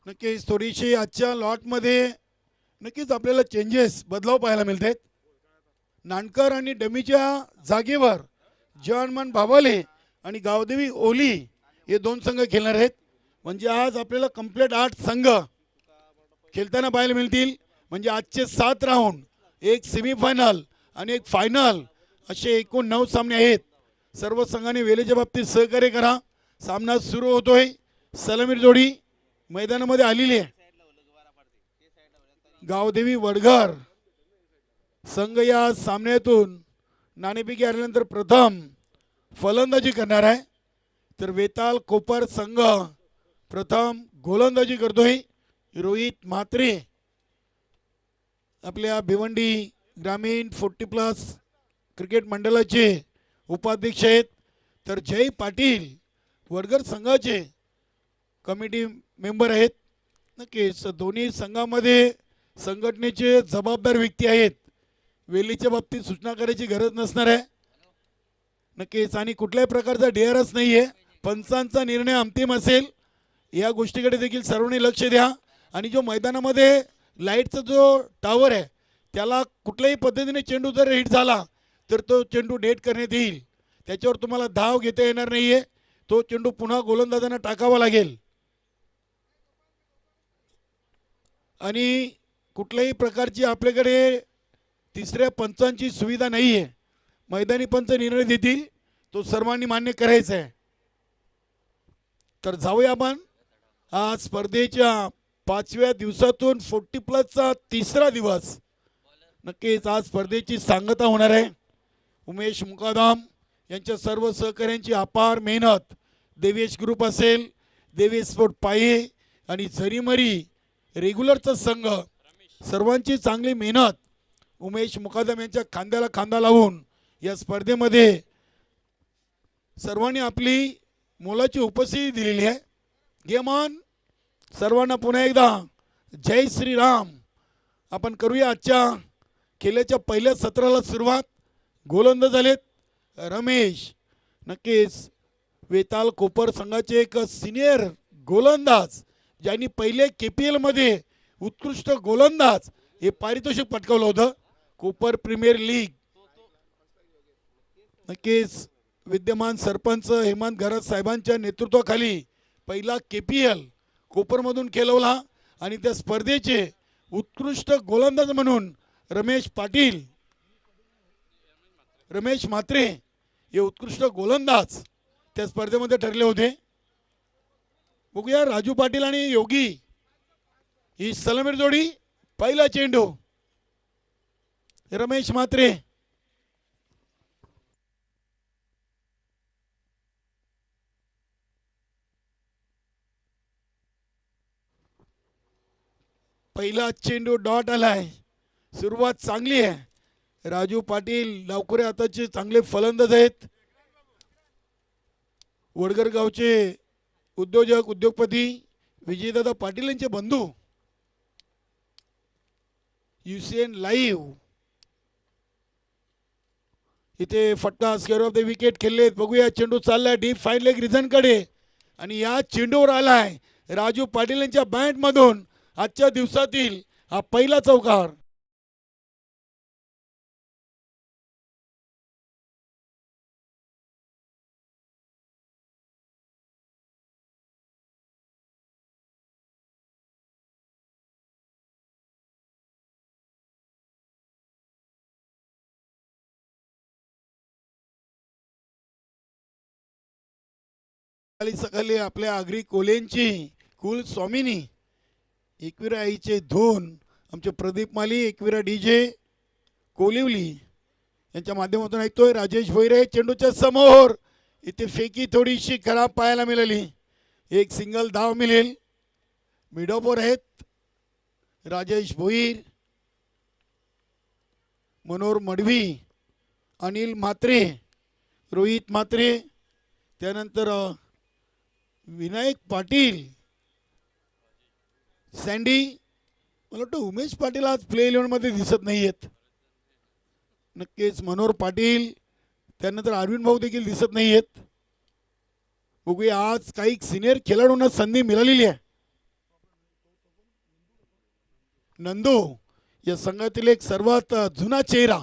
नक्कीच थोडीशी आजच्या लॉटमध्ये नक्कीच आपल्याला चेंजेस बदलाव पाहायला मिळतात. नानकर आणि डमीच्या जागेवर जॉनमन बाबाले आणि गावदेवी ओली हे दोन संघ खेळणार आहेत. म्हणजे आज आपल्याला कंप्लीट 8 संघ खेळताना पाहायला मिळतील. म्हणजे आजचे 7 राऊंड, एक सेमीफायनल आणि एक फायनल असे एकूण 9 सामने आहेत. सर्व संघाने वेळेच्या बाबतीत सहकार्य करा. सामना सुरू होतोय. सलामीर जोडी मैदानामध्ये आलेली आहे. गावदेवी वडघर संघ या सामन्यातून नाणेफेकी हरल्यानंतर प्रथम फलंदाजी करणार आहे. तर वेताल कोपर संघ प्रथम गोलंदाजी करतोय. रोहित म्हात्रे आपल्या भिवंडी ग्रामीण 40+ क्रिकेट मंडळाचे उपाध्यक्ष आहेत. तर जय पाटील वडघर संघाचे कमिटी मेंबर आहेत. नक्कीच दोन्ही संघामध्ये संघटनेचे जबाबदार व्यक्ती आहेत. वेलीच्या बाबतीत सूचना करायची गरज नसणार आहे. नक्कीच आणि कुठल्याही प्रकारचा डेअरच नाही आहे. पंचांचा निर्णय अंतिम असेल. या गोष्टीकडे देखील सर्वांनी लक्ष द्या. आणि जो मैदानामध्ये लाईटचा जो टावर आहे त्याला कुठल्याही पद्धतीने चेंडू जर हिट झाला तर तो चेंडू डेट करण्यात येईल. त्याच्यावर तुम्हाला धाव घेता येणार नाही आहे. तो चेंडू पुन्हा गोलंदाजांना टाकावा लागेल. आणि कुठल्याही प्रकारची आपल्याकडे तिसऱ्या पंचांची सुविधा नाही आहे. मैदानी पंच निर्णय देतील तो सर्वांनी मान्य करायचा आहे. तर जाऊया आपण आज स्पर्धेच्या 5व्या दिवसातून 40+चा तिसरा दिवस. नक्कीच आज स्पर्धेची सांगता होणार आहे. उमेश मुकादम यांच्या सर्व सहकाऱ्यांची अपार मेहनत, देवेश ग्रुप असेल, देवेश स्पोर्ट पाये आणि झरीमरी रेग्युलरचा संघ, सर्वांची चांगली मेहनत उमेश मुकादम यांच्या खांद्याला खांदा लावून या स्पर्धेमध्ये सर्वांनी आपली मोलाची उपस्थिती दिलेली आहे. Game on. सर्वांना पुन्हा एकदा जय श्रीराम. आपण करूया आजच्या खेळाच्या पहिल्या सत्राला सुरुवात. गोलंदाज झालेत रमेश. नक्कीच वेताल कोपर संघाचे एक सिनियर गोलंदाज ज्यांनी पहिले KPL मध्ये उत्कृष्ट गोलंदाज हे पारितोषिक पटकावलं होतं. कोपर प्रीमियर लीग. नक्कीच विद्यमान सरपंच हेमंत घरात साहेबांच्या नेतृत्वाखाली पहिला KPL कोपरमधून खेळवला आणि त्या स्पर्धेचे उत्कृष्ट गोलंदाज म्हणून रमेश म्हात्रे हे उत्कृष्ट गोलंदाज त्या स्पर्धेमध्ये ठरले होते. बघूया राजू पाटील आणि योगी ही सलामीर जोडी. पहिला चेंडू रमेश म्हात्रे. पहिला चेंडू डॉट आलाय. सुरुवात चांगली आहे. राजू पाटील लावकुरे आताचे चांगले फलंदाज आहेत. वडघर गावचे उद्योजक उद्योगपती विजयदादा पाटील यांचे बंधू. UCN लाईव्ह इथे फटका स्क्वेअर ऑफ द विकेट खेळलेत. बघूया चेंडू चाललाय डीप फाईन लेग रिझन कडे आणि या चेंडूवर आलाय राजू पाटील यांच्या बॅट मधून आजच्या दिवसातील हा पहिला चौकार. सकाळी आपल्या आगरी कोलेंची कुल स्वामिनी एकविरा आईचे धून आमचे प्रदीप माली एकविरा DJ कोलिवली यांच्या माध्यमातून ऐकतोय. राजेश भोईरे चेंडूच्या समोर. इथे फेकी थोडीशी खराब पाहायला मिळाली. एक सिंगल धाव मिळेल. मिडॉपवर आहेत राजेश भोईर, मनोहर मडवी, अनिल म्हात्रे, रोहित म्हात्रे, त्यानंतर विनायक पाटील, सँडी. मला वाटतं उमेश पाटील आज प्ले 11 मध्ये दिसत नाही आहेत. नक्कीच मनोहर पाटील, त्यानंतर अरविंद भाऊ देखील दिसत नाही आहेत. बघूया आज काही सिनियर खेळाडूंना संधी मिळालेली आहे. नंदू या संघातील एक सर्वात जुना चेहरा.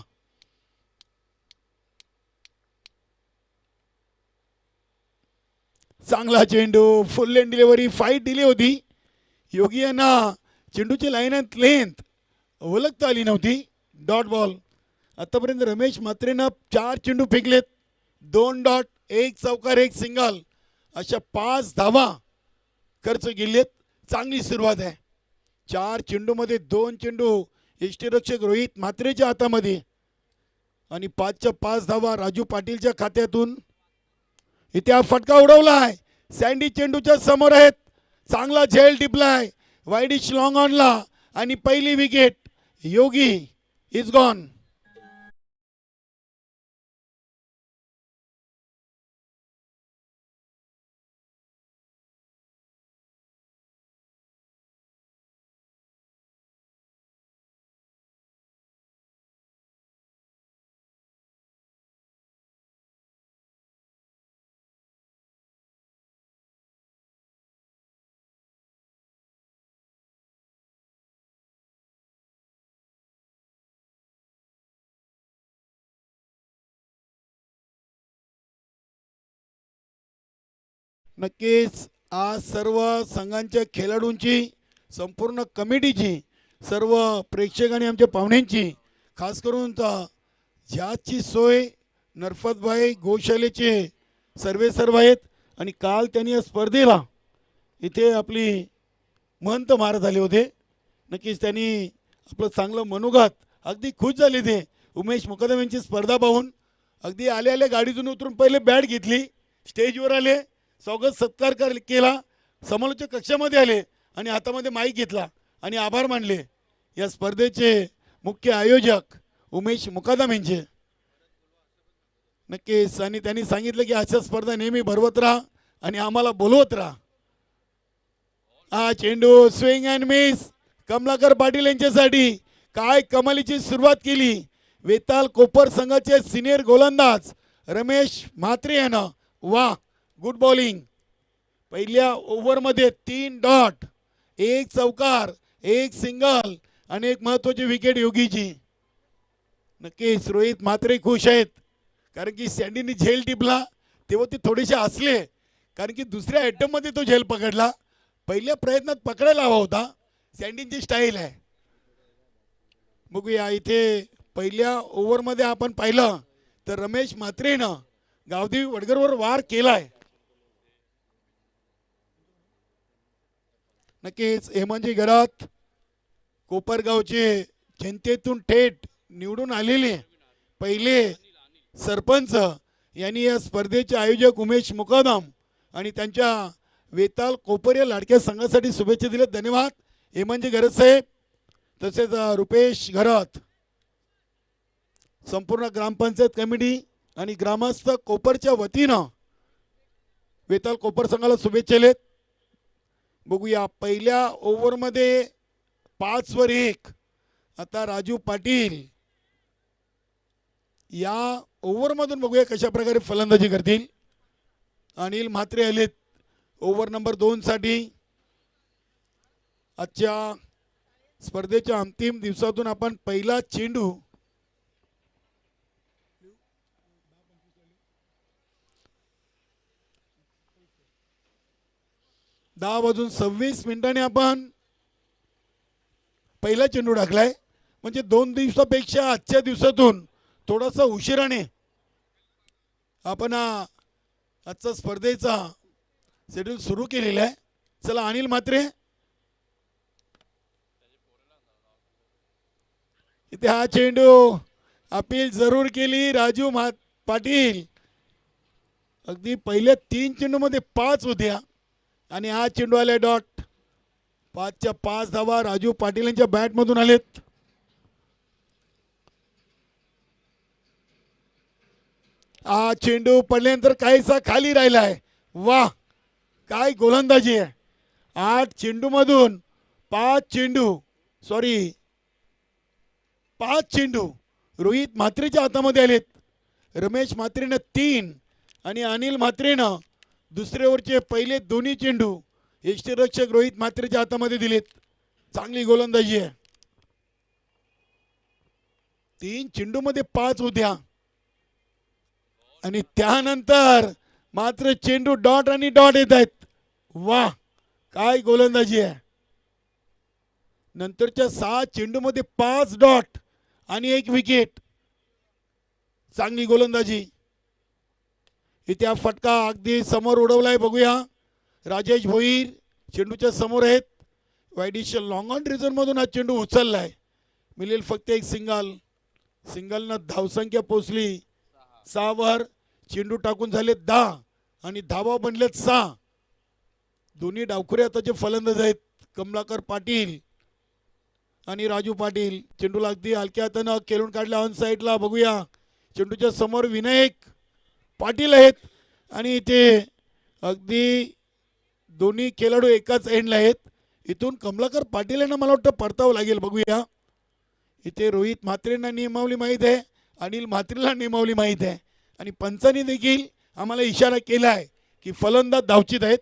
चांगला चेंडू, फुल लेन डिलिव्हरी, फाईट दिली होती. योगी यांना चेंडूची लाईन अँड लेंथ ओळखता आली नव्हती. Dot ball. आतापर्यंत रमेश म्हात्रेनं 4 चेंडू फेकलेत. 2 डॉट, 1 चौकार, 1 सिंगल अशा 5 धावा खर्च केलेत. चांगली सुरुवात आहे. 4 चेंडूमध्ये 2 चेंडू यष्टीरक्षक रोहित म्हात्रेच्या हातामध्ये आणि 5च्या 5 धावा राजू पाटीलच्या खात्यातून. इथे हा फटका उडवलाय. सँडी चेंडूच्या समोर आहेत. चांगला झेल टिपलाय वाईडिश लॉंग ऑनला आणि पहिली विकेट. Yogi is gone. नक्कीच आज सर्व संघांच्या खेळाडूंची, संपूर्ण कमिटीची, सर्व प्रेक्षकांनी आमच्या पाहुण्यांची, खास करून ज्याची सोय नरफतभाई गोशालेचे सर्व आहेत. आणि काल त्यांनी या स्पर्धेला इथे आपली महंत महाराज आले होते. नक्कीच त्यांनी आपलं चांगलं मनोगत, अगदी खुश झाले ते उमेश मुकदम यांची स्पर्धा पाहून. अगदी आले गाडीतून उतरून पहिले बॅट घेतली, स्टेजवर आले, स्वागत सत्कार केला, समालोचक कक्षामध्ये आले आणि हातामध्ये माईक घेतला आणि आभार मानले या स्पर्धेचे मुख्य आयोजक उमेश मुकादम यांचे. नक्कीच. आणि त्यांनी सांगितलं की अशा स्पर्धा नेहमी भरवत राहा आणि आम्हाला बोलवत राहा. हा चेंडू swing and miss Kamlakar Patil यांच्यासाठी. काय कमालीची सुरुवात केली वेताल कोपर संघाचे सिनियर गोलंदाज रमेश म्हात्रे यानं. वा, गुड बॉलिंग. पहिल्या ओव्हरमध्ये 3 डॉट, 1 चौकार, 1 सिंगल आणि एक महत्त्वाची विकेट योगीची. नक्कीच रोहित म्हात्रे खुश आहेत कारण की सँडीने झेल टिपला तेव्हा ते थोडेसे हसले कारण की दुसऱ्या आयटममध्ये तो झेल पकडला. पहिल्या प्रयत्नात पकडायला हवा होता. सँडीची स्टाईल आहे. बघूया इथे पहिल्या ओव्हरमध्ये आपण पाहिलं तर रमेश म्हात्रेनं गावदेवी वडगरवर वार केलाय. नक्कीच हेमंतजी घरात कोपरगावचे जनतेतून थेट निवडून आलेले पहिले सरपंच यांनी या स्पर्धेचे आयोजक उमेश मुकादम आणि त्यांच्या वेताल कोपर या लाडक्या संघासाठी शुभेच्छा दिल्या. धन्यवाद हेमंतजी घरात साहेब. तसेच रुपेश घरात, संपूर्ण ग्रामपंचायत कमिटी आणि ग्रामस्थ कोपरच्या वतीनं वेताल कोपर संघाला शुभेच्छा दिलेत. बघूया पहिल्या ओव्हरमध्ये 5 वर 1. आता राजू पाटील या ओव्हरमधून बघूया कशा प्रकारे फलंदाजी करतील. अनिल म्हात्रे आलेत ओव्हर नंबर 2 साठी. आजच्या स्पर्धेच्या अंतिम दिवसातून आपण पहिला चेंडू 10:26 आपण पहिला चेंडू टाकलाय. म्हणजे 2 दिवसापेक्षा आजच्या दिवसातून थोडासा उशिराने आपण आजचा स्पर्धेचा शेड्यूल सुरू केलेला आहे. चला अनिल म्हात्रे. इथे हा चेंडू अपील जरूर केली राजू पाटील. अगदी पहिल्या 3 चेंडूमध्ये 5 होत्या आणि हा चेंडू आले डॉट. 5च्या 5 धावा राजू पाटील यांच्या बॅटमधून आलेत. हा चेंडू पडल्यानंतर काहीसा खाली राहिलाय. वाह, काय गोलंदाजी आहे. 8 चेंडूमधून 5 चेंडू रोहित म्हात्रेच्या हातामध्ये आलेत. रमेश म्हात्रेनं 3 आणि अनिल म्हात्रेनं दुसरे ओव्हरचे पहिले दोन्ही चेंडू यष्टीरक्षक रोहित म्हात्रेच्या हातामध्ये दिलेत. चांगली गोलंदाजी आहे. 3 चेंडूमध्ये 5 होत्या आणि त्यानंतर मात्र चेंडू डॉट आणि डॉट येत आहेत. वा, काय गोलंदाजी आहे. नंतरच्या 6 चेंडूमध्ये 5 डॉट आणि 1 विकेट. चांगली गोलंदाजी. इथे फटका अगदी समोर उडवलाय, बघूया. राजेश भोईर चेंडूच्या समोर आहेत. वाईडिशन लॉंग ऑन रिझन मधून हा चेंडू उचललाय. मिळेल फक्त एक सिंगलनं धावसंख्या पोचली 6 वर. चेंडू टाकून झाले 10 आणि धावा बनलेत 6. दोन्ही डावखुरे आताचे फलंदाज आहेत, कमलाकर पाटील आणि राजू पाटील. चेंडूला अगदी हलक्या हातानं खेळून काढला ऑन साईडला, बघूया. चेंडूच्या समोर विनायक पाटील आहेत आणि इथे अगदी दोन्ही खेळाडू एकाच एंडला आहेत. इथून कमलाकर पाटील यांना मला वाटतं परतावं लागेल, बघूया. इथे रोहित म्हात्रेंना नियमावली माहीत आहे, अनिल म्हात्रेला नियमावली माहीत आहे आणि पंचांनी देखील आम्हाला इशारा केला आहे की फलंदाज धावचित आहेत.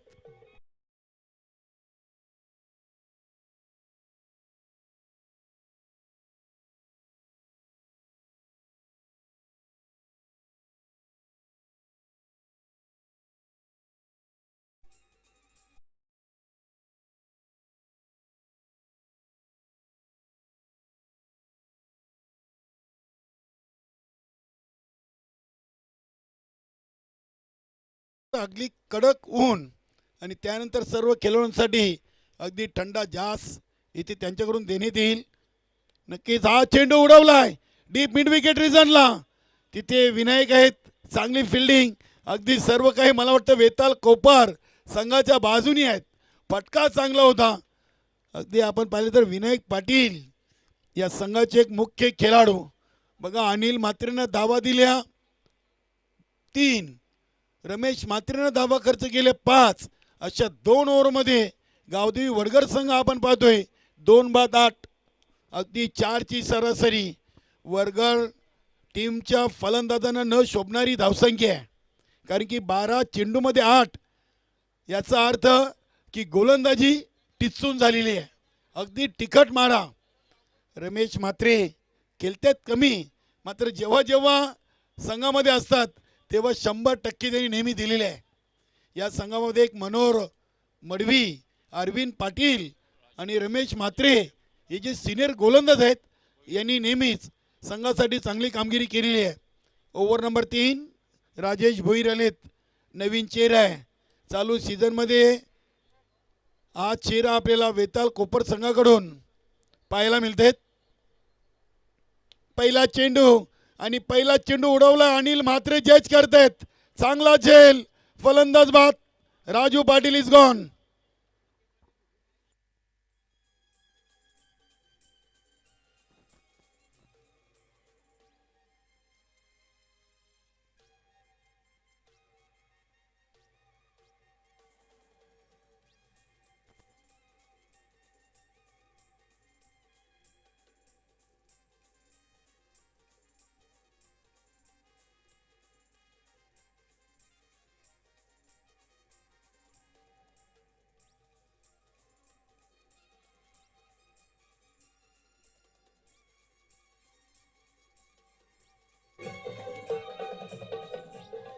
अगदी कडक ऊन आणि त्यानंतर सर्व खेळाडूंसाठी अगदी थंडा जास इथे त्यांच्याकडून देण्यात येईल. नक्कीच हा चेंडू उडवलाय डीप मिड विकेट रिजनला. तिथे विनायक आहेत, चांगली फिल्डिंग. अगदी सर्व काही मला वाटतं वेताल कोपर संघाच्या बाजूनी आहेत. फटका चांगला होता. अगदी आपण पाहिलं तर विनायक पाटील या संघाचे एक मुख्य खेळाडू. बघा, अनिल म्हात्रेनं धावा दिल्या 3, रमेश म्हात्रेनं धावा खर्च केले 5. अशा 2 ओव्हरमध्ये गावदेवी वडगर संघ आपण पाहतोय 2-8. अगदी 4ची सरासरी. वडगर टीमच्या फलंदाजांना न शोभणारी धावसंख्या आहे, कारण की 12 चेंडूमध्ये 8. याचा अर्थ की गोलंदाजी टिचून झालेली आहे. अगदी तिखट मारा. रमेश म्हात्रे खेळतात कमी, मात्र जेव्हा जेव्हा संघामध्ये असतात तेव्हा 100% त्यांनी नेहमी दिलेले आहे. या संघामध्ये एक मनोहर मडवी, अरविंद पाटील आणि रमेश म्हात्रे हे जे सिनियर गोलंदाज आहेत यांनी नेहमीच संघासाठी चांगली कामगिरी केलेली आहे. ओव्हर नंबर 3 राजेश भोईर आलेत. नवीन चेहरा आहे चालू सीझनमध्ये. हा चेहरा आपल्याला वेताल कोपर संघाकडून पाहायला मिळते. पहिला चेंडू आणि पहिला चेंडू उडवला. अनिल म्हात्रे जज करतात. चांगला झेल, फलंदाज बाद. Raju Patil is gone.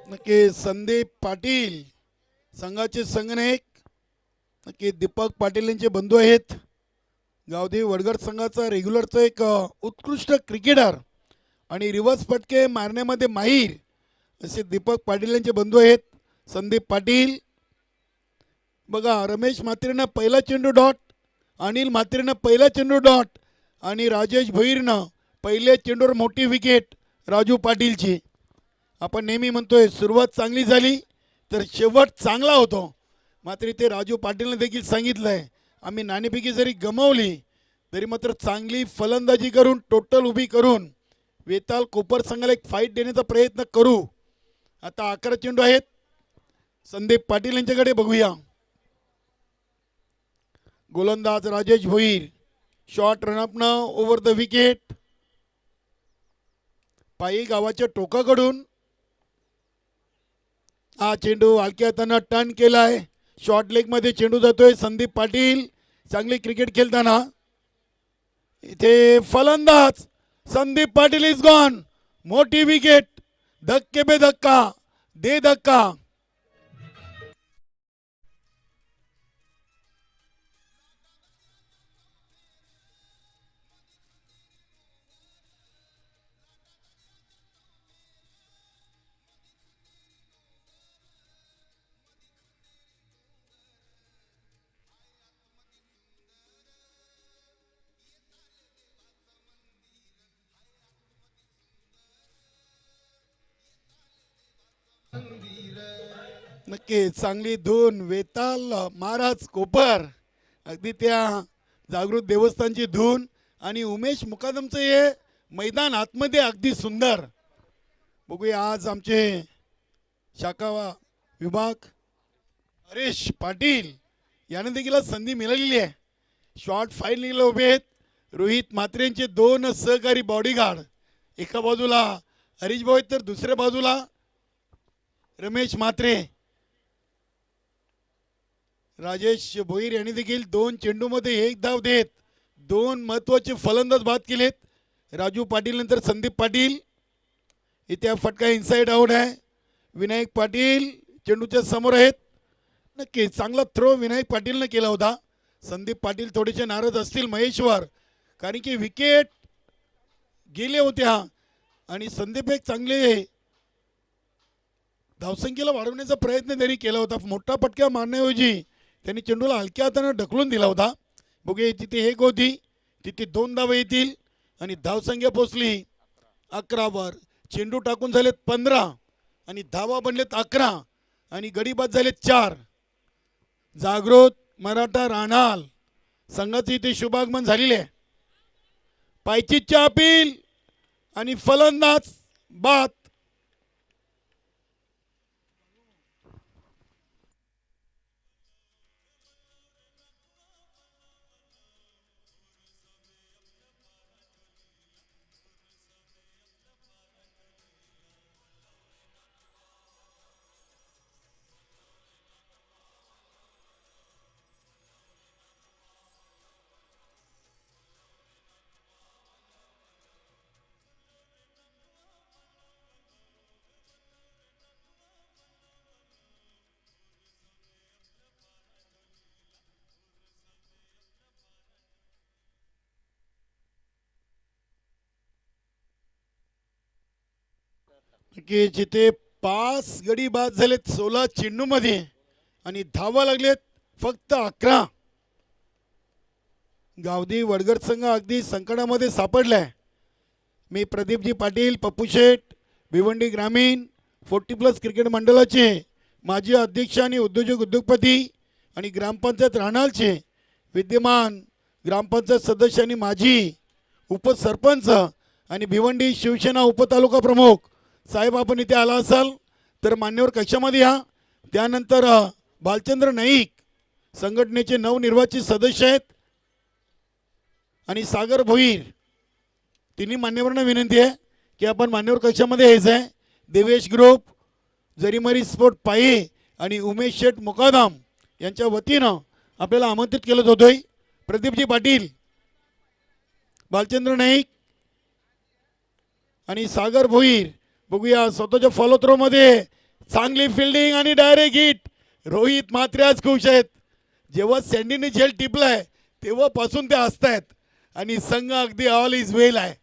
नक्की संदीप पाटील संघाचे संघनायक, नक्की दीपक पाटील यांचे बंधू आहेत. गावदेवी वडगर संघाचा रेग्युलरचा एक उत्कृष्ट क्रिकेटर आणि रिव्हर्स फटके मारण्यामध्ये माहीर असे दीपक पाटील यांचे बंधू आहेत. संदीप पाटील. बघा, रमेश म्हात्रेनं पहिला चेंडू डॉट, अनिल म्हात्रेनं पहिला चेंडू डॉट आणि राजेश भोईरनं पहिल्या चेंडूवर मोठी विकेट राजू पाटीलची. आपण नेहमी म्हणतोय सुरुवात चांगली झाली तर शेवट चांगला होतो. मात्र इथे राजू पाटीलने देखील सांगितलंय आम्ही नाणेफेकी जरी गमावली तरी मात्र चांगली फलंदाजी करून टोटल उभी करून वेताल कोपर संघाला एक फाईट देण्याचा प्रयत्न करू. आता 11 चेंडू आहेत संदीप पाटील यांच्याकडे, बघूया. गोलंदाज राजेश भोईर. शॉर्ट रनअपनं ओव्हर द विकेट. पायी गावाच्या टोकाकडून हा चेंडू हलक्या हातानं टर्न केलाय. शॉर्ट लेग मध्ये चेंडू जातोय. संदीप पाटील चांगली क्रिकेट खेळताना. इथे फलंदाज संदीप पाटील इज गॉन. मोठी विकेट. धक्के पे धक्का. दे धक्का. नक्की चांगली धून. वेताल महाराज कोपर अगदी त्या जागृत देवस्थानची धून आणि उमेश मुकादमचं हे मैदान आतमध्ये अगदी सुंदर. बघूया आज आमचे शाखा विभाग हरेश पाटील यांना देखील संधी मिळालेली आहे. शॉर्ट फाईनला उभे आहेत. रोहित म्हात्रेंचे दोन सहकारी बॉडीगार्ड. एका बाजूला हरीश भाऊ तर दुसऱ्या बाजूला रमेश म्हात्रे. राजेश भोईर यांनी देखील दोन चेंडूमध्ये एक धाव देत दोन महत्त्वाचे फलंदाज बाद केलेत. राजू पाटील नंतर संदीप पाटील. इथे फटका इनसाइड आउट आहे. विनायक पाटील चेंडूच्या समोर आहेत. नक्की चांगला थ्रो विनायक पाटीलने केला होता. संदीप पाटील थोडेसे नाराज असतील महेश्वर, कारण की विकेट गेले होत्या आणि संदीप एक चांगले धावसंख्येला वाढवण्याचा प्रयत्न त्यांनी केला होता. मोठा पटका मारण्याऐवजी त्यांनी चेंडूला हलक्या हाताने ढकलून दिला होता. बघूया तिथे एक होती, तिथे दोन धावा येतील आणि धावसंख्या पोचली 11 वर. चेंडू टाकून झालेत 15 आणि धावा बनलेत 11 आणि गडीबाद झालेत 4. जागृत मराठा राणाल संघाचे इथे शुभागमन झालेले आहे. पायचीच्या अपील आणि फलंदाज बाद. की जिथे 5 गडी बाद झालेत 16 चेंडूमध्ये आणि धावा लागलेत फक्त 11. गावदी वडगड संघ अगदी संकटामध्ये सापडलाय. मी प्रदीपजी पाटील, पप्पू शेठ, भिवंडी ग्रामीण 40+ क्रिकेट मंडळाचे माजी अध्यक्ष आणि उद्योजपती आणि ग्रामपंचायत राणालचे विद्यमान ग्रामपंचायत सदस्य आणि माजी उपसरपंच आणि भिवंडी शिवसेना उपतालुका प्रमुख साहेब, आपण इथे आला असाल तर मान्यवर कक्षामध्ये या. त्यानंतर बालचंद्र नाईक संघटनेचे नवनिर्वाचित सदस्य आहेत आणि सागर भोईर. तिन्ही मान्यवरांना विनंती आहे की आपण मान्यवर कक्षामध्ये यायचं आहे. देवेश ग्रुप, जरीमरी स्पोर्ट पाये आणि उमेश शेठ मुकादम यांच्या वतीनं आपल्याला आमंत्रित केलं होतोय. प्रदीपजी पाटील, बालचंद्र नाईक आणि सागर भोईर. बघूया स्वतःच्या फॉलो थ्रो मध्ये चांगली फिल्डिंग आणि डायरेक्ट हिट. रोहित म्हात्रे आज खुश आहेत. जेव्हा सँडीने झेल टिपलाय तेव्हापासून ते हसतायत आणि संघ अगदी ऑल इज वेल आहे.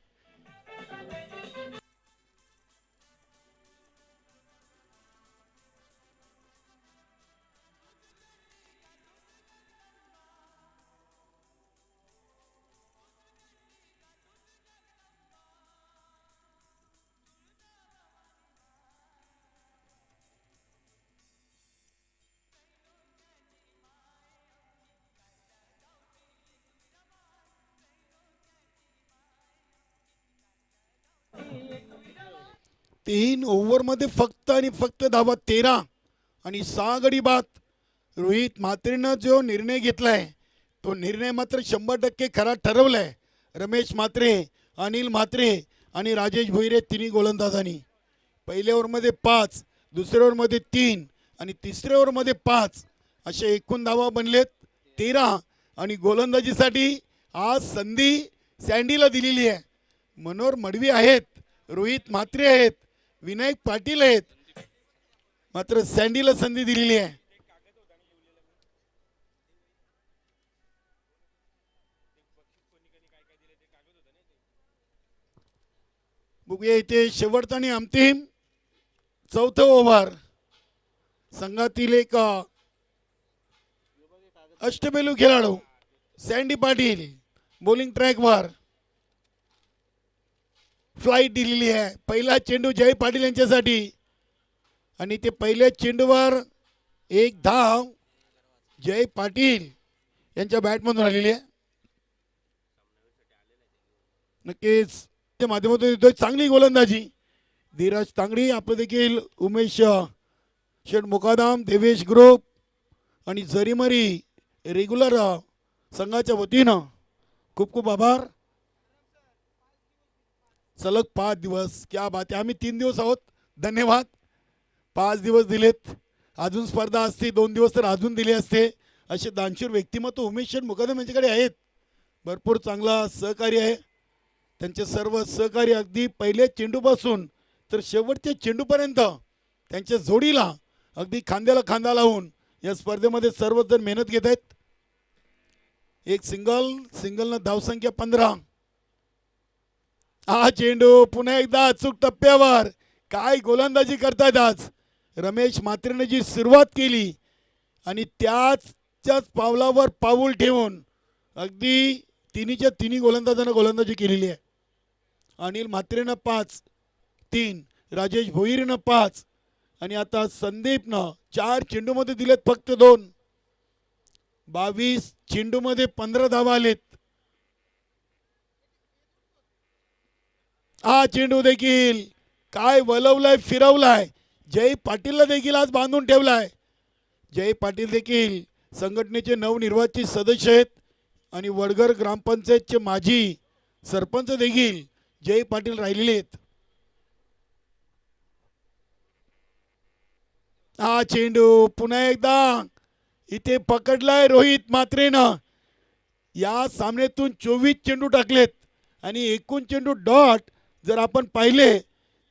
तीन ओव्हरमध्ये फक्त आणि फक्त धावा 13 आणि 6 गडी बाद. रोहित म्हात्रेनं जो निर्णय घेतलाय तो निर्णय मात्र 100% खरा ठरवलाय. रमेश म्हात्रे, अनिल म्हात्रे आणि राजेश भोईरे तिन्ही गोलंदाजांनी पहिल्या ओव्हरमध्ये 5, दुसऱ्या ओव्हरमध्ये 3 आणि तिसऱ्या ओव्हरमध्ये 5 असे एकूण धावा बनलेत 13. आणि गोलंदाजीसाठी आज संधी सँडीला दिलेली आहे. मनोहर मडवी आहेत, रोहित म्हात्रे आहेत, विनायक पाटील आहेत, मात्र सँडीला संधी दिलेली आहे. बघूया इथे शेवटचा आणि अंतिम चौथं ओव्हर. संघातील एक अष्टपैलू खेळाडू सँडी पाटील बॉलिंग ट्रॅकवर फ्लाईट दिलेली आहे. पहिला चेंडू जय पाटील यांच्यासाठी आणि ते पहिल्या चेंडूवर एक धाव जय पाटील यांच्या बॅटमधून आलेली आहे. नक्कीच त्या माध्यमातून येतोय चांगली गोलंदाजी धीरज तांगडी. आपलं देखील उमेश शेठ मुकादम, देवेश ग्रुप आणि जरीमरी रेग्युलर संघाच्या वतीनं खूप खूप आभार. सलग 5 दिवस क्या बात आहे. आम्ही 3 दिवस आहोत, धन्यवाद. 5 दिवस दिलेत, अजून स्पर्धा असते 2 दिवस तर अजून दिले असते. असे दानशूर व्यक्तिमत्व उमेश शेठ मुकादम यांच्याकडे आहेत. भरपूर चांगला सहकार्य आहे. त्यांचे सर्व सहकार्य अगदी पहिल्या चेंडूपासून तर शेवटच्या चेंडूपर्यंत त्यांच्या जोडीला अगदी खांद्याला खांदा लावून या स्पर्धेमध्ये सर्वजण मेहनत घेत आहेत. एक सिंगलनं धावसंख्या 15. हा चेंडू पुन्हा एकदा अचूक टप्प्यावर. काय गोलंदाजी करतायत आज. रमेश म्हात्रेने जी सुरुवात केली आणि त्याच पावलावर पाऊल ठेवून अगदी तिन्हीच्या तिन्ही गोलंदाजांना गोलंदाजी केलेली आहे. अनिल म्हात्रेनं 5-3, राजेश भोईरनं 5 आणि आता संदीपनं 4 चेंडूमध्ये दिलेत फक्त 2. 22 चेंडूमध्ये 15 धावा आलेत. हा चेंडू देखील काय वलवलाय, फिरवलाय. जय पाटीलला देखील आज बांधून ठेवलाय. जय पाटील देखील संघटनेचे नवनिर्वाचित सदस्य आहेत आणि वडगर ग्रामपंचायतचे माजी सरपंच देखील जय पाटील राहिलेले आहेत. हा चेंडू पुन्हा एकदा इथे पकडलाय रोहित म्हात्रेनं. या सामन्यातून 24 चेंडू टाकलेत आणि एकूण चेंडू डॉट जर आपण पाहिले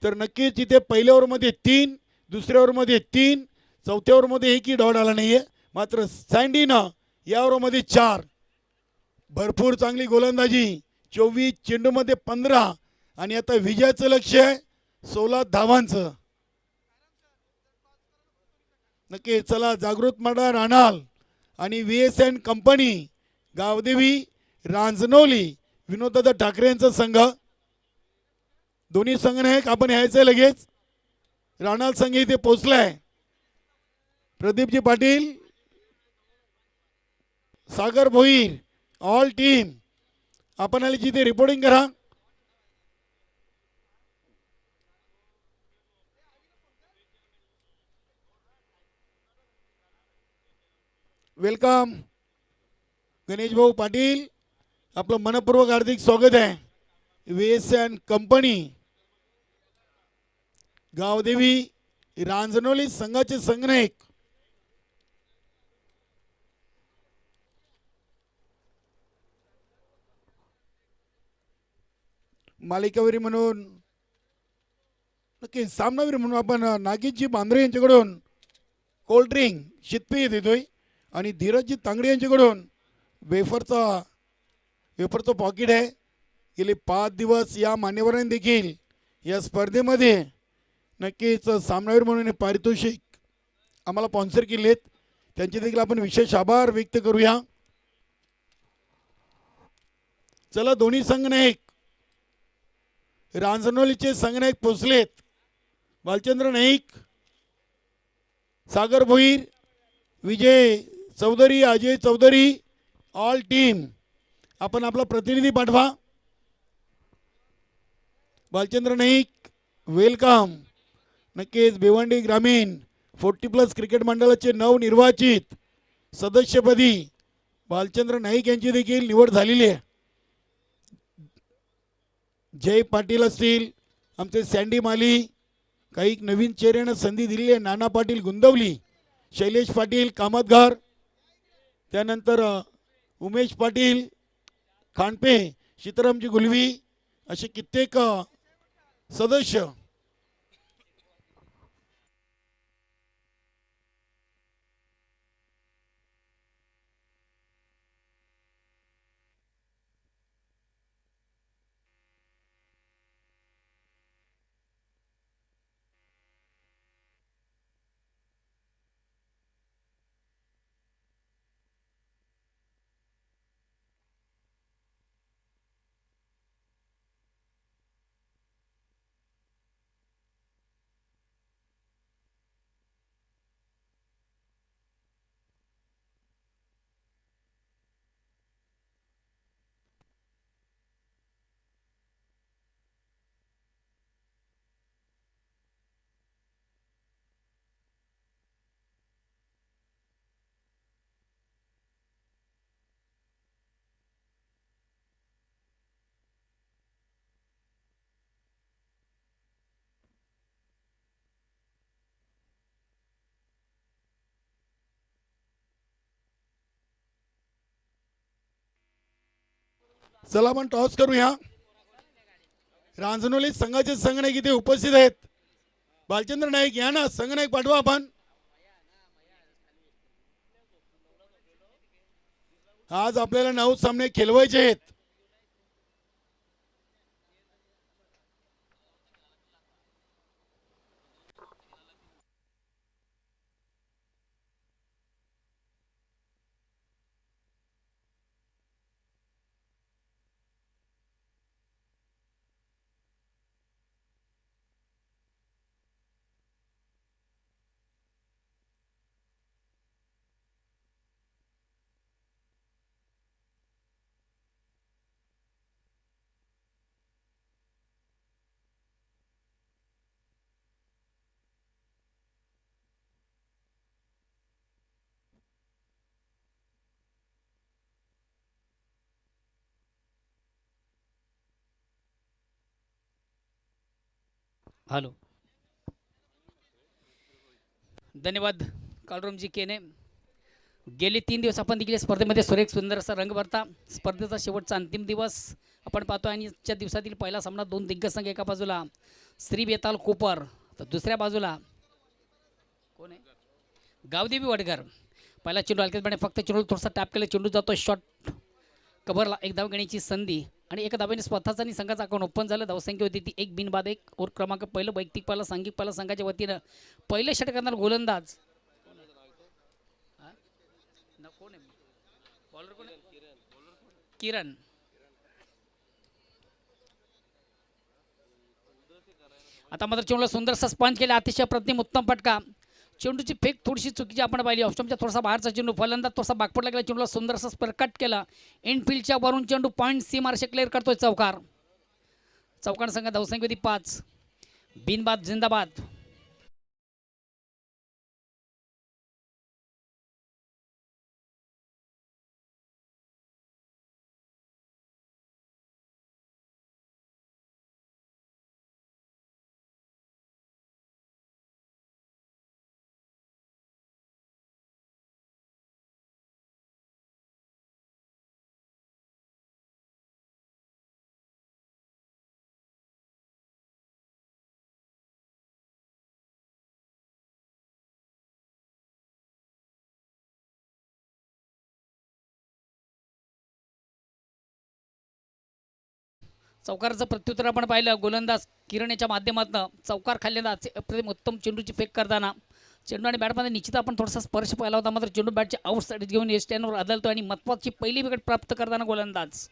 तर नक्कीच इथे पहिल्या ओव्हरमध्ये 3, दुसऱ्या ओव्हरमध्ये 3, चौथ्या ओव्हरमध्ये एकही डॉट आला नाहीये. मात्र सँडीनं या ओव्हरमध्ये 4. भरपूर चांगली गोलंदाजी. 24 चेंडूमध्ये 15 आणि आता विजयाचं लक्ष आहे 16 धावांचं. नक्की चला जागृत मंडळ राहणार आणि VSN कंपनी गावदेवी रांजनोली विनोददादा ठाकरे यांचा संघ. दोन्ही संघनायक आपण यायचं लगेच. राणाल संघ इथे पोहोचलाय. प्रदीपजी पाटील, सागर भोईर, ऑल टीम आपण आली जिथे रिपोर्टिंग करा. वेलकम गणेश भाऊ पाटील, आपलं मनपूर्वक हार्दिक स्वागत आहे. VSN कंपनी गावदेवी रांजनोली संघाचे संघनायक. मालिकावीर म्हणून नक्की सामनावीर म्हणून आपण नागेशजी बांद्रे यांच्याकडून कोल्ड ड्रिंक शीतपेय देतोय आणि धीरजजी तांगडे यांच्याकडून वेफरचं पॉकेट आहे. गेले 5 दिवस या मान्यवरांनी देखील या स्पर्धेमध्ये नक्कीच सामनावीर म्हणून पारितोषिक आम्हाला स्पॉन्सर केले आहेत. त्यांचे देखील आपण विशेष आभार व्यक्त करूया. चला दोन्ही संघनायक रांजनोलीचे संघनायक पोचलेत. बालचंद्र नाईक, सागर भोईर, विजय चौधरी, अजय चौधरी, ऑल टीम आपण आपला प्रतिनिधी पाठवा. बालचंद्र नाईक वेलकम. नक्कीच भिवंडी ग्रामीण 40+ क्रिकेट मंडळाचे नवनिर्वाचित सदस्यपदी बालचंद्र नाईक यांची देखील निवड झालेली आहे. जय पाटील असतील, आमचे सँडी माली, काही नवीन चेहऱ्यांना संधी दिलेली आहे. नाना पाटील गुंदवली, शैलेश पाटील कामतगार, त्यानंतर उमेश पाटील खांडपे, सीतारामजी गुलवी असे कित्येक सदस्य चला आपण टॉस करूया. रांजणोली संघाचे संघनायक इथे उपस्थित आहेत. बालचंद्र नाईक या ना, संघनायक पाठवा आपण. आज आपल्याला 9 सामने खेळवायचे आहेत. हॅलो, धन्यवाद काळूरामजी केने. गेले 3 दिवस आपण देखील स्पर्धेमध्ये सुरेख सुंदर असा रंग भरता. स्पर्धेचा शेवटचा अंतिम दिवस आपण पाहतो आणि आजच्या दिवसातील पहिला सामना 2 दिग्गज संघ, एका बाजूला श्री बेताल कोपर तर दुसऱ्या बाजूला कोण आहे, गावदेवी वडगर. पहिला चेंडू हलक्यात फक्त चेंडू थोडासा टॅप केला, चेंडू जातो शॉट कव्हरला. एक धाव घेण्याची संधी आणि एका धावेने स्वतःचा आणि संघाचा अकाउंट ओपन झालं. धावसंख्या होती ती 1 बिनबाद 1. ओव्हर क्रमांक पहिलं वैयक्तिक पाला सांघिक पाला संघाच्या वतीनं पहिले षटक करणार गोलंदाज कोण आहे, बॉलर कोण आहे, किरण. आता मात्र चेंडूला सुंदरसा स्पंज केला, अतिशय प्रतिम उत्तम फटका. चेंडूची फेक थोडीशी चुकीची आपण पाहिली, ऑप्शनच्या थोडासा बाहेरचा चेंडू, फलंदाज थोडासा बागपडला गेला. चेंडूला सुंदरसा स्पर कट केला, इनफिल्डच्या वरून चेंडू पॉईंट सी मार्शे क्लिअर करतोय चौकार. चौकार संघ धावसंख्या होती 5. बिनबाद जिंदाबाद. चौकाराचं प्रत्युत्तर आपण पाहिलं, गोलंदाज किरण याच्या माध्यमातून चौकार खाल्लेला अप्रतिम उत्तम चेंडूची फेक करताना. चेंडू आणि बॅटमध्ये निश्चित आपण थोडासा स्पर्श पाहिला होता, मात्र चेंडू बॅटच्या आउट साईड घेऊन एस्टॅनवर आदळतो आणि महत्त्वाची पहिली विकेट प्राप्त करताना गोलंदाज.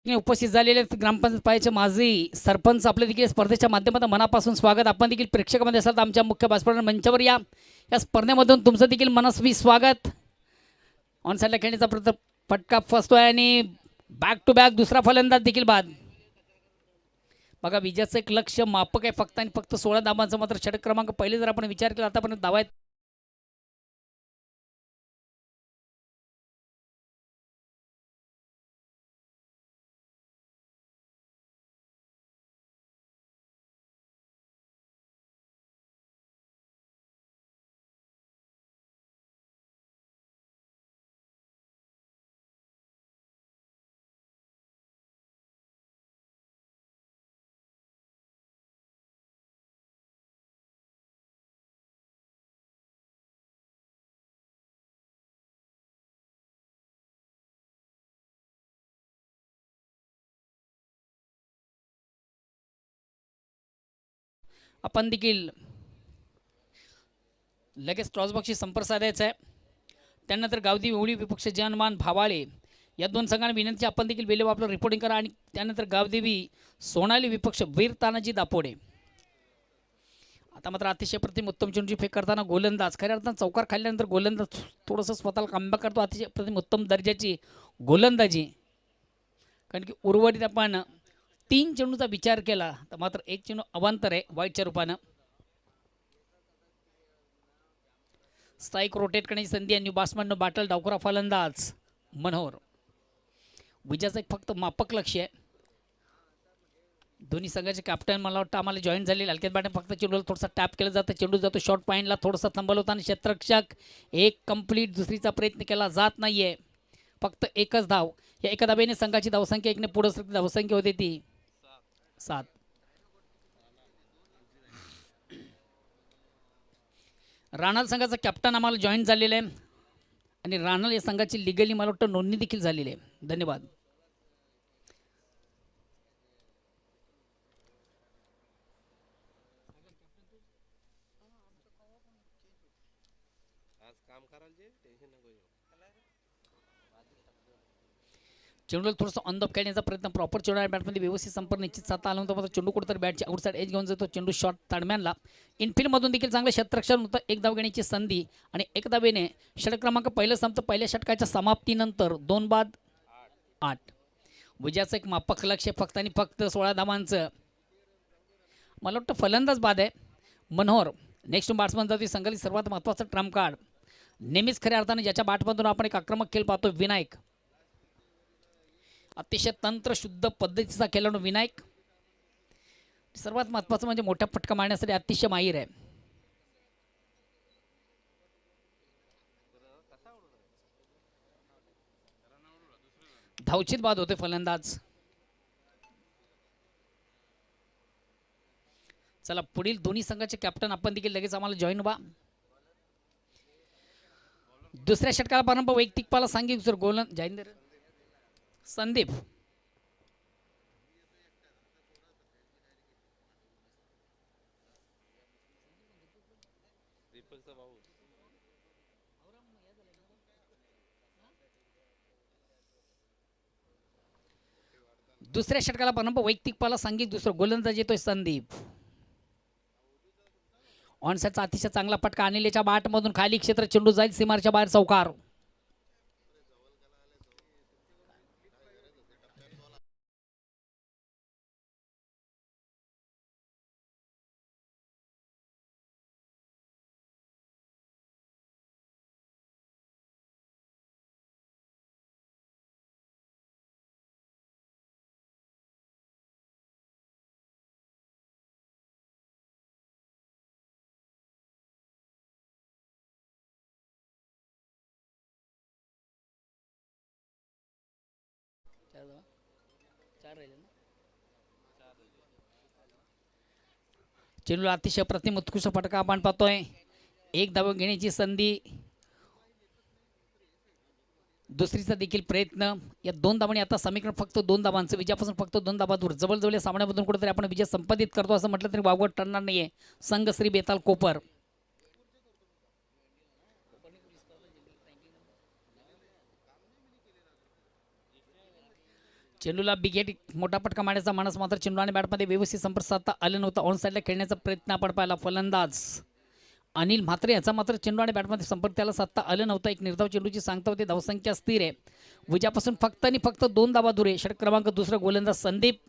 उपस्थित झालेले ग्रामपंचायतचे माजी सरपंच आपले देखील स्पर्धेच्या माध्यमातून मनापासून स्वागत. आपण देखील प्रेक्षकामध्ये असाल तर आमच्या मुख्य व्यासपीठावर मंचावर या स्पर्धेमधून तुमचं देखील मनस्वी स्वागत. ऑन साईडला खेळण्याचा फटका फसतोय आणि बॅक टू बॅक दुसरा फलंदाज देखील बाद. बघा विजयाचं एक लक्ष मापक आहे फक्त आणि फक्त 16 धावांचा मात्र षटक क्रमांक पहिले जर आपण विचार केला आतापर्यंत धावा आहेत आपण देखील लगेच टॉसबॉक्सशी संपर्क साधायचा आहे. त्यानंतर गावदेवी होळी विपक्ष जनमान भावाळे या दोन संघांना विनंती आपण देखील वेळेवर आपलं रिपोर्टिंग करा. आणि त्यानंतर गावदेवी सोनाली विपक्ष वीर तानाजी दापोडे. आता मात्र अतिशय प्रतिम उत्तम चेंडूची फेक करताना गोलंदाज खऱ्या अर्थानं चौकार खाल्ल्यानंतर गोलंदाज थोडंसं स्वतःला कमबॅक करतो. अतिशय प्रतिम उत्तम दर्जाची गोलंदाजी. कारण की उर्वरित आपण 3 चेंडूचा विचार केला तर मात्र एक चेंडू अवांतर आहे वाईटच्या रूपानं. स्ट्राईक रोटेट करण्याची संधी आणि बॅट्समॅन बाटल डावखुरा फलंदाज मनोहर. विजयाचं एक फक्त मापक लक्ष आहे. दोन्ही संघाचे कॅप्टन मला वाटतं आम्हाला जॉईन झालेले हलक्यात बॅटन फक्त चेंडूला थोडासा टॅप केलं जातं. चेंडू जातो शॉर्ट पॉईंटला थोडासा थांबवलं होता आणि क्षेत्ररक्षक एक कंप्लीट दुसरीचा प्रयत्न केला जात नाहीये. फक्त एकच धाव. या एका धावेने संघाची धावसंख्या एकने पुढे सरकली. धावसंख्या होती ती 7. राणाल संघाचा कॅप्टन आम्हाला जॉईन झालेला आहे आणि राणाल या संघाची लिगली मला वाटतं नोंदणी देखील झालेली आहे. धन्यवाद. चेंडूला थोडंसं ऑन द खेळण्याचा प्रयत्न प्रॉपर चेंडू बॅटमध्ये व्यवस्थित संपर्क निश्चित साधता आला होता. चेंडू कुठेतरी बॅटची आउटसाईड एज घेऊन जातो. चेंडू शॉट ताडम्यानला इनफिल्डमधून देखील चांगलं क्षेत्ररक्षण होतं. एक धाव घेण्याची संधी आणि एक धावेने षटक क्रमांक पहिलं संपतं. पहिल्या षटकाच्या समाप्तीनंतर 2 बाद 8. विजयाचं एक मापक लक्ष फक्त आणि फक्त 16 धावांचं. मला वाटतं फलंदाज बाद आहे मनोहर. नेक्स्ट बॅट्समन जातो संघातील सर्वात महत्त्वाचं ट्रम्प कार्ड. नेहमीच खऱ्या अर्थाने ज्याच्या बॅटमधून आपण एक आक्रमक खेळ पाहतो विनायक. अतिशय तंत्रशुद्ध पद्धतीचा खेळाडू विनायक. सर्वात महत्त्वाचं म्हणजे मोठ्या फटका मारण्यासाठी अतिशय माहीर आहे. धावचित बाद होते फलंदाज. चला पुढील दोन्ही संघाचे कॅप्टन आपण देखील लगेच आम्हाला जॉईन व्हा. दुसऱ्या षटकाला प्रारंभ वैयक्तिक पाला सांगितलं गोलन जाईंदर संदीप. दुसऱ्या षटकाला प्रारंभ वैयक्तिक पाला सांगितलं दुसरं गोलंदाज येतोय संदीप. ऑनसाईडचा अतिशय चांगला फटका अनिलेच्या बॅटमधून खाली क्षेत्र चेंडू जाईल सीमारच्या बाहेर चौकार. चेंडूला अतिशय प्रतिम उत्कृष्ट फटका आपण पाहतोय. एक धाव घेण्याची संधी. दुसरीचा देखील प्रयत्न. या 2 धावांनी आता समीकरण फक्त 2 धावांचं. विजयापासून फक्त 2 धावा दूर. जवळजवळ या सामन्यामधून कुठेतरी आपण विजय संपादित करतो असं म्हटलं तरी वावगं ठरणार नाहीये. संघ श्री बेताल कोपर. चेंडूला बिगेट मोठा फटका मारण्याचा मानस मात्र चेंडू आणि बॅटमध्ये व्यवस्थित संपर्क साधता आलं नव्हतं. ऑन साईडला खेळण्याचा प्रयत्न आपण पाहिला. फलंदाज अनिल म्हात्रे याचा मात्र चेंडू आणि बॅटमध्ये संपर्क त्याला साधता आलं नव्हतं. एक निर्धाव चेंडूची सांगता होती. धावसंख्या स्थिर आहे. विजयापासून फक्त आणि फक्त 2 धावा दूर आहे. षटक क्रमांक दुसरा गोलंदाज संदीप.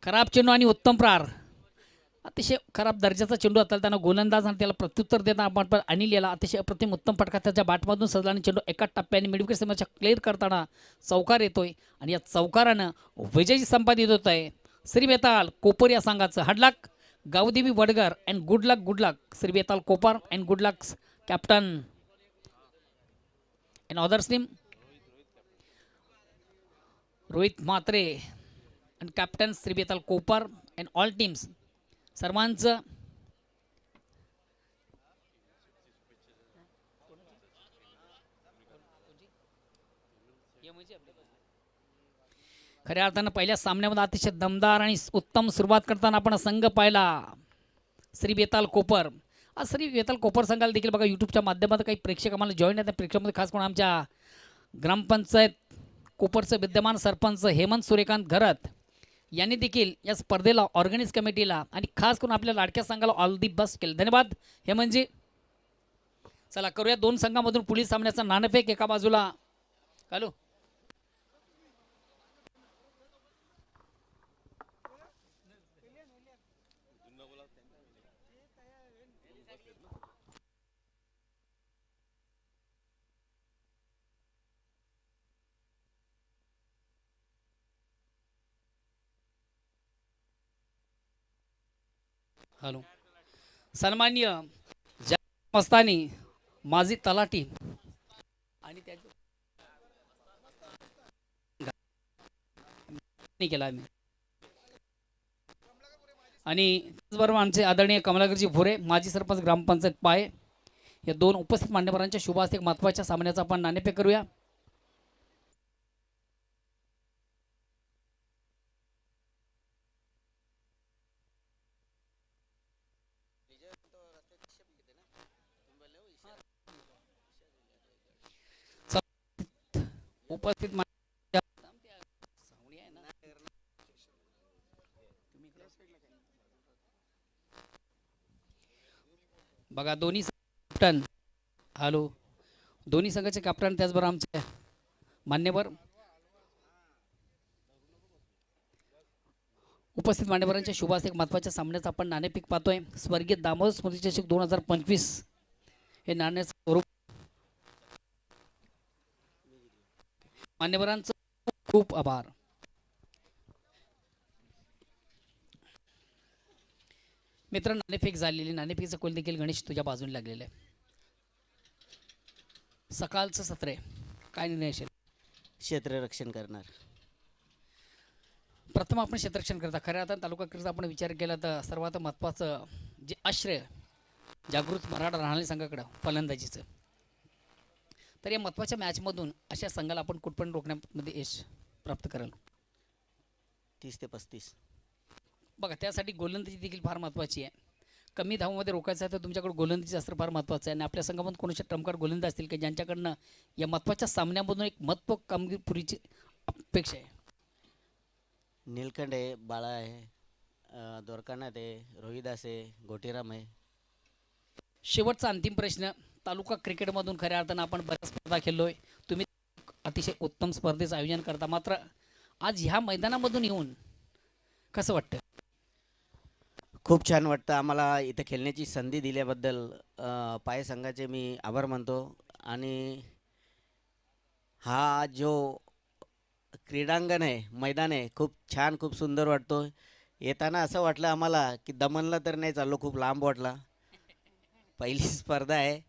खराब चेंडू आणि उत्तम प्रहार. अतिशय खराब दर्जाचा चेंडू असताना त्यांना गोलंदाज आणि त्याला प्रत्युत्तर देताना आपण पण अनिल याला अतिशय अप्रतिम उत्तम फटका त्याच्या बॅटमधून सजला आणि चेंडू एका टप्प्याने मिडविकेट सीमेच्या क्लिअर करताना चौकार येतोय आणि या चौकारानं विजयी संपादित होत आहे श्री बेताल कोपर या संघाचं. हडलक गावदेवी वडगर and good luck Shri Betal Kopar and good luck captain and others team Rohit Mhatre and captain Shri Betal Kopar and all teams सर्वांचं खऱ्या अर्थानं पहिल्या सामन्यामध्ये अतिशय दमदार आणि उत्तम सुरुवात करताना आपण संघ पाहिला श्री बेताल कोपर. आज श्री बेताल कोपर संघाला देखील बघा यूट्यूबच्या माध्यमातून काही प्रेक्षक आम्हाला जॉईन आहेत. प्रेक्षकामध्ये खास करून आमच्या ग्रामपंचायत कोपरचे विद्यमान सरपंच हेमंत सूर्यकांत घरत यांनी देखील या स्पर्धेला ऑर्गनाईज कमिटीला आणि खास करून आपल्या लाडक्या संघाला ऑल दी बेस्ट केलं. धन्यवाद हेमंतजी. चला करूया दोन संघामधून पुढील सामन्याचा नाणेफेक. एका बाजूला हॅलो हॅलो सन्माननीय मस्तानी माजी तलाठी आणि केला आम्ही आणि त्याचबरोबर आमचे आदरणीय कमलाकरजी भोरे माजी सरपंच ग्रामपंचायत पाय या दोन उपस्थित मान्यवरांच्या शुभ हस्ते महत्त्वाच्या सामन्याचा आपण नाणेफेक करूया. उपस्थित बघा दोन्ही कॅप्टन हॅलो दोन्ही संघाचे कॅप्टन त्याचबरोबर आमचे मान्यवर उपस्थित मान्यवरांच्या शुभ हस्ते महत्त्वाच्या सामन्याचा आपण नाणेफेक पाहतोय. स्वर्गीय दामोदर स्मृती चषक 2025 हे नाण्याचं स्वरूप मान्यवरांचं खूप आभार. मित्र नाणेफेक झालेली नाणेफेकीचा कोल देखील गणेश तुझ्या बाजूने लागलेला आहे. सकाळचं सत्र आहे काय निर्णय असेल? क्षेत्ररक्षण करणार. प्रथम आपण क्षेत्ररक्षण करता खऱ्या अर्थानं तालुका क्रीडा आपण विचार केला तर सर्वात महत्त्वाचं जे आश्रय जागृत मराठा राहणारी संघाकडं फलंदाजीचं. तर या महत्त्वाच्या मॅचमधून अशा संघाला आपण कुठपर्यंत रोखण्यामध्ये यश प्राप्त कराल? 30 ते 35. बघा त्यासाठी गोलंदाजी देखील फार महत्त्वाची आहे. कमी धावामध्ये रोखायचं आहे तर तुमच्याकडे गोलंदाजी असणं फार महत्त्वाचं आहे आणि आपल्या संघामधून कोणाचे टमकार गोलंदाज असतील की ज्यांच्याकडनं या महत्त्वाच्या सामन्यामधून एक महत्त्व कामगिरी पुरीची अपेक्षा आहे. नीलकंठ आहे, बाळा आहे, द्वारकानाथ आहे, रोहिदास आहे, गोटीराम आहे. शेवटचा अंतिम प्रश्न. तालुका क्रिकेटमधून खऱ्या अर्थानं आपण बऱ्याच स्पर्धा खेळलोय. तुम्ही अतिशय उत्तम स्पर्धेचं आयोजन करता मात्र आज ह्या मैदानामधून येऊन कसं वाटतं? खूप छान वाटतं आम्हाला इथं खेळण्याची संधी दिल्याबद्दल पाय संघाचे मी आभार मानतो. आणि हा जो क्रीडांगण आहे मैदान आहे खूप छान खूप सुंदर वाटतो. येताना असं वाटलं आम्हाला की दमनला तर नाही चाललो, खूप लांब वाटला. पहिली स्पर्धा आहे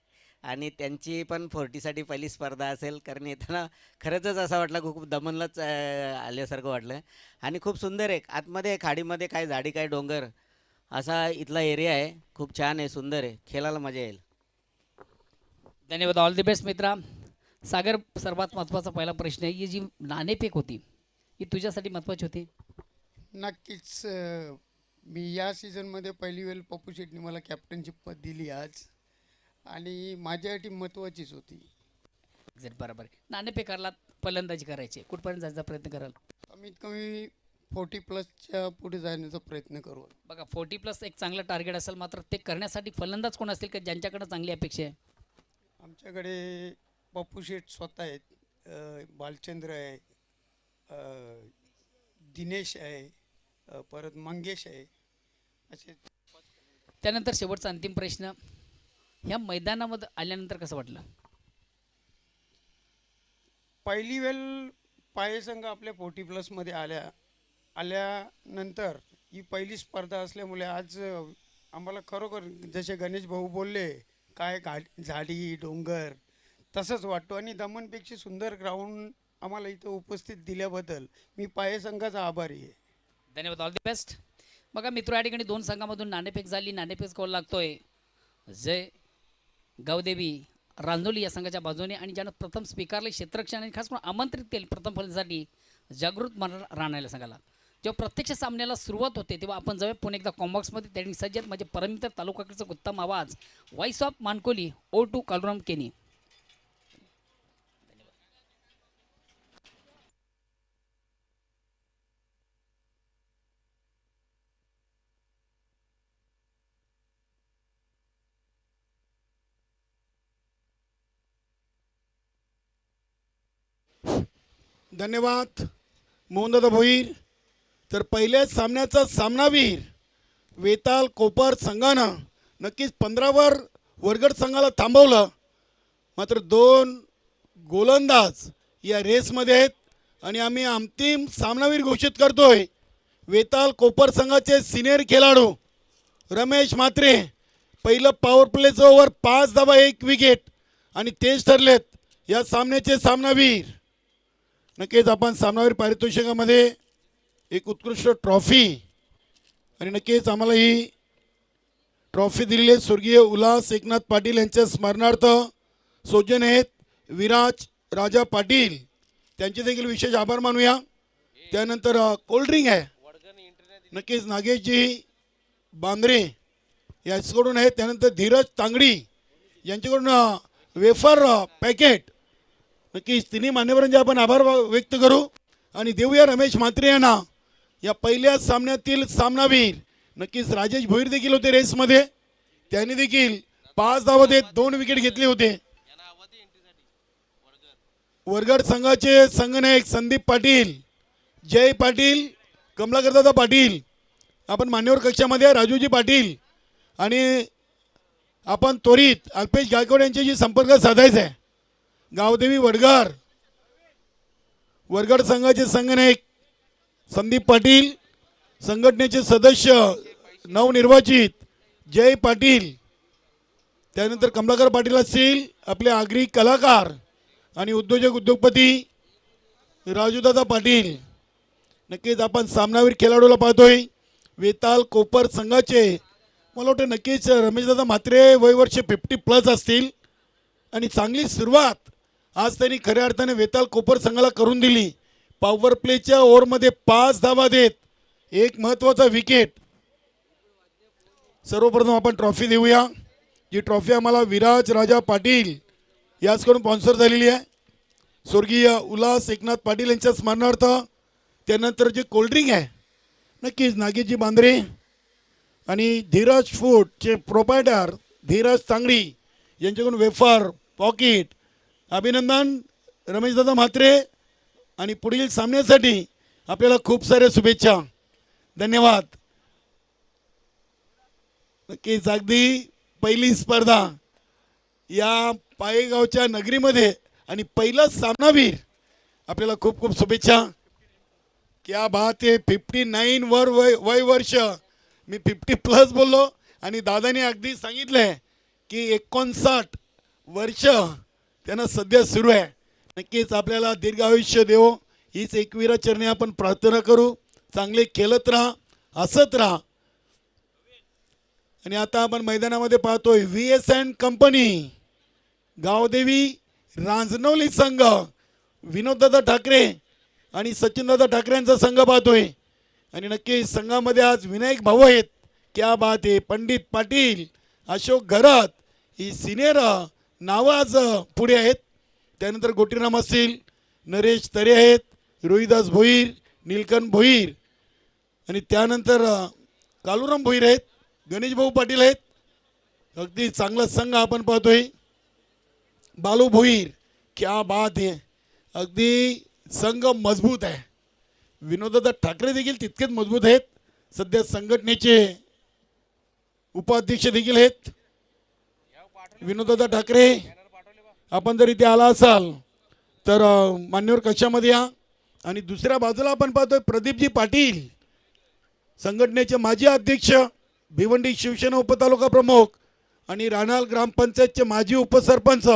आणि त्यांची पण 40साठी पहिली स्पर्धा असेल कारण येताना खरंच असं वाटलं खूप दमनलाच आल्यासारखं वाटलं. आणि खूप सुंदर आहे आतमध्ये खाडीमध्ये काय झाडी काय डोंगर असा इथला एरिया आहे. खूप छान आहे, सुंदर आहे, खेळायला मजा येईल. धन्यवाद. ऑल दी बेस्ट मित्रा. सागर सर्वात महत्त्वाचा पहिला प्रश्न आहे ही जी नाणेफेक होती ही तुझ्यासाठी महत्त्वाची होती? नक्कीच. मी या सीझनमध्ये पहिली वेळ पप्पू शेटने मला कॅप्टनशिप पद दिली आज आणि माझ्यासाठी महत्त्वाचीच होती. एक्झॅक्ट बरोबर. नाणेफेकाला फलंदाजी करायची कुठपर्यंत जायचा प्रयत्न कराल? कमीत कमी 40+ पुढे जाण्याचा प्रयत्न करू. बघा 40+ एक चांगलं टार्गेट असेल मात्र ते करण्यासाठी फलंदाज कोण असतील का ज्यांच्याकडे चांगली अपेक्षा आहे? आमच्याकडे पप्पू शेट स्वतः आहेत, बालचंद्र आहे, दिनेश आहे, परत मंगेश आहे, असे त्यानंतर शेवटचा अंतिम प्रश्न, ह्या मैदानामध्ये आल्यानंतर कसं वाटलं? पहिली वेळ पायसंघ आपल्या 40+ आल्यानंतर ही पहिली स्पर्धा असल्यामुळे आज आम्हाला खरोखर जसे गणेश भाऊ बोलले, काय झाडी डोंगर तसंच वाटतो आणि दमनपेक्षा सुंदर ग्राउंड आम्हाला इथं उपस्थित दिल्याबद्दल मी पायसंघाचा आभारी आहे. धन्यवाद, ऑल दी बेस्ट. बघा मित्र, या ठिकाणी 2 संघामधून नाणेफेक झाली. नाणेफेक कॉल लागतोय जय गावदेवी रांजोली या संघाच्या बाजूने, आणि ज्यानं प्रथम स्वीकारले क्षेत्ररक्षण आणि खास करून आमंत्रित केले प्रथम फलंदाजीसाठी जागृत राहणाऱ्या संघाला. जेव्हा प्रत्यक्ष सामन्याला सुरुवात होते तेव्हा आपण जाऊया पुणे एकदा कॉम्बॉक्समध्ये. त्यांनी सज्जत म्हणजे परमित्र तालुकाकडचा उत्तम आवाज, voice of Mankoli, O2 Kaluram केनी. धन्यवाद मोहनदादा भोईर. तर पहिल्याच सामन्याचा सामनावीर वेताल कोपर संघानं नक्कीच 15वर वरगड संघाला थांबवलं. मात्र 2 गोलंदाज या रेसमध्ये आहेत आणि आम्ही अंतिम सामनावीर घोषित करतोय. वेताल कोपर संघाचे सिनियर खेळाडू रमेश म्हात्रे, पहिलं पॉवर प्लेचं ओव्हर 5 धावा 1 विकेट, आणि तेच ठरलेत या सामन्याचे सामनावीर. नक्कीच आपण सामनावीर पारितोषिकामध्ये एक उत्कृष्ट ट्रॉफी, आणि नक्कीच आम्हाला ही ट्रॉफी दिलेली आहे स्वर्गीय उल्हास एकनाथ पाटील यांच्या स्मरणार्थ. सौजन्य आहेत विराज राजा पाटील, त्यांचे देखील विशेष आभार मानूया. त्यानंतर कोल्ड्रिंक आहे नक्कीच नागेशजी बांद्रे याच्याकडून आहे. त्यानंतर धीरज तांगडी यांच्याकडून वेफर पॅकेट. नक्कीच तिन्ही मान्यवरांचे आपण आभार व्यक्त करू आणि देऊया रमेश म्हात्रे यांना या पहिल्या सामन्यातील सामनावीर. नक्कीच राजेश भोईर देखील होते रेसमध्ये, त्यांनी देखील 5 धावा देत 2 विकेट घेतले होते. वरगड संघाचे संघनायक संदीप पाटील, जय पाटील, कमलाकरदादा पाटील, आपण मान्यवर कक्षामध्ये राजूजी पाटील, आणि आपण त्वरित अल्पेश गायकवाड यांच्याशी संपर्क साधायचा आहे. गावदेवी वडगार वरगड संघाचे संघनायक संदीप पाटील, संघटनेचे सदस्य नवनिर्वाचित जय पाटील, त्यानंतर कमलाकर पाटील असतील, आपले आगरी कलाकार आणि उद्योजपती राजूदादा पाटील. नक्कीच आपण सामनावीर खेळाडूला पाहतोय वेताल कोपर संघाचे. मला वाटतं नक्कीच रमेशदादा म्हात्रे वयवर्ष 50+ असतील, आणि चांगली सुरुवात आज त्यांनी खऱ्या अर्थाने वेताल कोपर संघाला करून दिली. पॉवर प्लेच्या ओव्हरमध्ये 5 धावा देत 1 महत्त्वाचा विकेट. सर्वप्रथम आपण ट्रॉफी देऊया. जी ट्रॉफी आम्हाला विराज राजा पाटील याचकडून स्पॉन्सर झालेली आहे स्वर्गीय उल्हास एकनाथ पाटील यांच्या स्मरणार्थ. त्यानंतर जे कोल्ड्रिंक आहे नक्कीच नागेशजी बांद्रे आणि धीरज फूडचे प्रोपायटर धीरज तांगडी यांच्याकडून वेफर पॉकेट. अभिनंदन रमेशदादा म्हात्रे, आणि पुढील सामन्यासाठी आपल्याला खूप साऱ्या शुभेच्छा. धन्यवाद. नक्कीच अगदी पहिली स्पर्धा या पायेगावच्या नगरीमध्ये आणि पहिला सामनावीर, आपल्याला खूप खूप शुभेच्छा. क्या बात आहे. 59 वर वय वर्ष, मी 50+ बोललो, आणि दादाने अगदी सांगितलंय की 59 वर्ष त्यांना सध्या सुरू आहे. नक्कीच आपल्याला दीर्घ आयुष्य देवो हीच एकविरा चरणी आपण प्रार्थना करू. चांगले खेळत राहा, हसत राहा. आणि आता आपण मैदानामध्ये पाहतोय VS&T कंपनी गावदेवी रांजनवली संघ, विनोददादा ठाकरे आणि सचिनदादा ठाकरे यांचा संघ पाहतोय. आणि नक्की संघामध्ये आज विनायक भाऊ आहेत. क्या बात आहे. पंडित पाटील, अशोक घरात ही सिनियर नावं आज पुढे आहेत. त्यानंतर गोटीराम असतील, नरेश तरे आहेत, रोहिदास भोईर, नीलकंठ भोईर, आणि त्यानंतर कालुराम भोईर आहेत, गणेश भाऊ पाटील आहेत. अगदी चांगला संघ आपण पाहतोय. बालू भोईर, क्या बात आहे. अगदी संघ मजबूत आहे. विनोददादा ठाकरे देखील तितकेच मजबूत आहेत. सध्या संघटनेचे उपाध्यक्ष देखील आहेत विनोददादा ठाकरे. आपण जर इथे आला असाल तर मान्यवर कक्षामध्ये या. आणि दुसऱ्या बाजूला आपण पाहतोय प्रदीपजी पाटील, संघटनेचे माजी अध्यक्ष, भिवंडी शिवसेना उपतालुका प्रमुख आणि राणाल ग्रामपंचायतचे माजी उपसरपंच